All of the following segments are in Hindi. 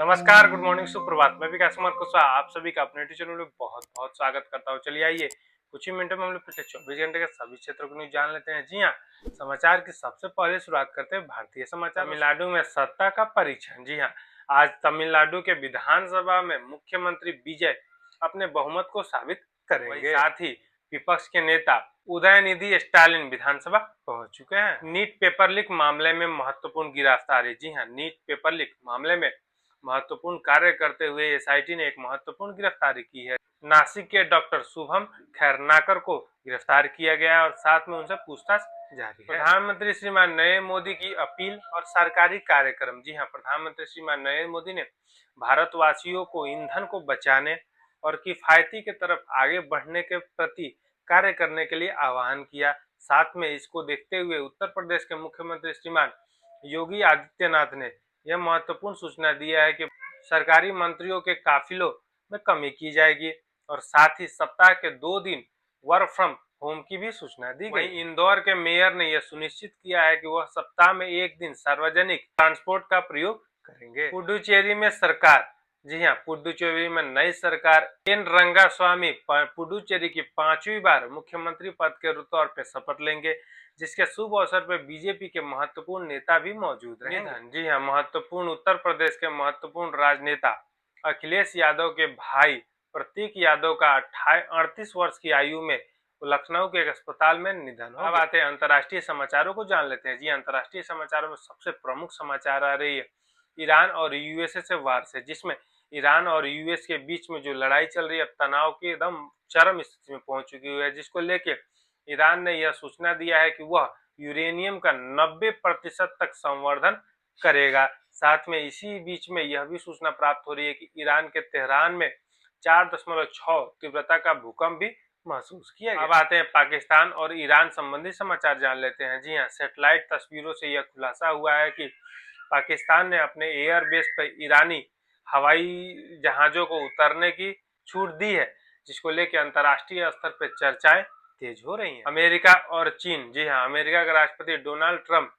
नमस्कार, गुड मॉर्निंग, सुप्रभात। मैं विकास कुमार कुशवाहा आप सभी का अपने चैनल में बहुत बहुत स्वागत करता हूं। चलिए आइए कुछ ही मिनटों में हम लोग पिछले 24 घंटे के सभी क्षेत्रों को न्यूज जान लेते हैं। जी हाँ, समाचार की सबसे पहले शुरुआत करते हैं भारतीय समाचार। तमिलनाडु में सत्ता का परीक्षण। जी हाँ, आज तमिलनाडु के विधानसभा में मुख्यमंत्री विजय अपने बहुमत को साबित करेंगे। साथ ही विपक्ष के नेता उदयनिधि स्टालिन विधानसभा पहुंच चुके हैं। नीट पेपर लीक मामले में महत्वपूर्ण गिरफ्तारी। जी हाँ, नीट पेपर लीक मामले में महत्वपूर्ण कार्य करते हुए एसआईटी ने एक महत्वपूर्ण गिरफ्तारी की है। नासिक के डॉक्टर शुभम खैरनाकर को गिरफ्तार किया गया है और साथ में उनसे पूछताछ जारी है। प्रधानमंत्री श्रीमान नरेंद्र मोदी की अपील और सरकारी कार्यक्रम। जी हाँ, प्रधानमंत्री श्रीमान नरेंद्र मोदी ने भारतवासियों को ईंधन को बचाने और किफायती की तरफ आगे बढ़ने के प्रति कार्य करने के लिए आह्वान किया। साथ में इसको देखते हुए उत्तर प्रदेश के मुख्यमंत्री श्रीमान योगी आदित्यनाथ ने यह महत्वपूर्ण सूचना दिया है कि सरकारी मंत्रियों के काफिलों में कमी की जाएगी और साथ ही सप्ताह के 2 दिन वर्क फ्रॉम होम की भी सूचना दी गई। इंदौर के मेयर ने यह सुनिश्चित किया है कि वह सप्ताह में 1 दिन सार्वजनिक ट्रांसपोर्ट का प्रयोग करेंगे। पुडुचेरी में सरकार। जी हाँ, पुडुचेरी में नई सरकार एन रंगास्वामी पुडुचेरी की 5वीं बार मुख्यमंत्री पद के तौर पर शपथ लेंगे, जिसके शुभ अवसर पर बीजेपी के महत्वपूर्ण नेता भी मौजूद रहेंगे। जी हाँ, महत्वपूर्ण उत्तर प्रदेश के महत्वपूर्ण राजनेता अखिलेश यादव के भाई प्रतीक यादव का 38 वर्ष की आयु में लखनऊ के एक अस्पताल में निधन हो। अब आते हैं अंतर्राष्ट्रीय समाचारों को जान लेते हैं। जी, अंतर्राष्ट्रीय समाचारों में सबसे प्रमुख समाचार आ रही है ईरान और यूएसए से वार से, जिसमें ईरान और यूएस के बीच में जो लड़ाई चल रही है तनाव की एकदम चरम स्थिति में पहुंच चुकी है, जिसको लेके ईरान ने यह सूचना दिया है कि वह यूरेनियम का 90% तक संवर्धन करेगा। साथ में इसी बीच में यह भी सूचना प्राप्त हो रही है कि ईरान के तेहरान में 4.6 तीव्रता का भूकंप भी महसूस किया गया। अब आते हैं पाकिस्तान और ईरान संबंधी समाचार जान लेते हैं। जी हाँ, सैटेलाइट तस्वीरों से यह खुलासा हुआ है कि पाकिस्तान ने अपने एयरबेस पर ईरानी हवाई जहाजों को उतरने की छूट दी है, जिसको लेकर अंतर्राष्ट्रीय स्तर पर चर्चाएं तेज हो रही हैं। अमेरिका और चीन। जी हाँ, अमेरिका के राष्ट्रपति डोनाल्ड ट्रंप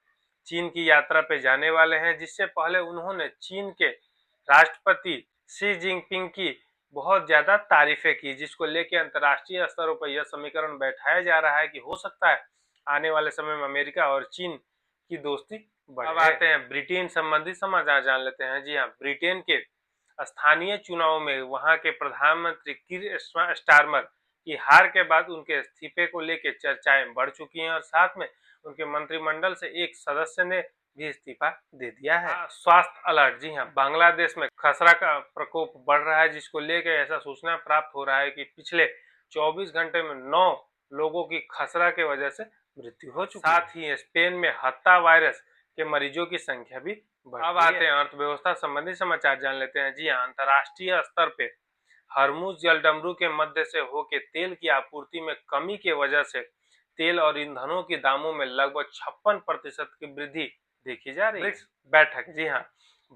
चीन की यात्रा पे जाने वाले हैं, जिससे पहले उन्होंने चीन के राष्ट्रपति शी जिनपिंग की बहुत ज्यादा तारीफें की, जिसको लेकर अंतर्राष्ट्रीय स्तरों पर यह समीकरण बैठाया जा रहा है कि हो सकता है आने वाले समय में अमेरिका और चीन की दोस्ती बढ़े। अब आते हैं ब्रिटेन संबंधी समाचार जान लेते हैं। जी हाँ, ब्रिटेन के स्थानीय चुनाव में वहां के प्रधानमंत्री कीर स्टारमर की हार के बाद उनके इस्तीफे को लेकर चर्चाएं बढ़ चुकी हैं और साथ में उनके मंत्रिमंडल से एक सदस्य ने भी इस्तीफा दे दिया है। स्वास्थ्य अलर्ट। जी हाँ, बांग्लादेश में खसरा का प्रकोप बढ़ रहा है, जिसको लेकर ऐसा सूचना प्राप्त हो रहा है कि पिछले 24 घंटे में 9 लोगों की खसरा के वजह से मृत्यु हो चुकी है। साथ ही स्पेन में हत्ता वायरस के मरीजों की संख्या भी बढ़। अब आते हैं अर्थव्यवस्था संबंधी समाचार जान लेते हैं। जी हाँ, अंतर्राष्ट्रीय स्तर पे हरमुज जलडमरू के मध्य से होकर तेल की आपूर्ति में कमी की वजह से तेल और ईंधनों के दामों में लगभग 56% की वृद्धि देखी जा रही है। बैठक। जी हाँ,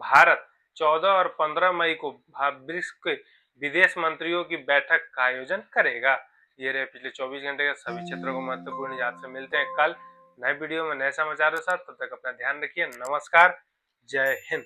भारत 14 और 15 मई को ब्रिक्स के विदेश मंत्रियों की बैठक का आयोजन करेगा। ये रहे पिछले 24 घंटे के सभी क्षेत्रों को महत्वपूर्ण। याद से मिलते हैं कल नए वीडियो में नए समाचारों के साथ। तब तक अपना ध्यान रखिए। नमस्कार, जय हिंद।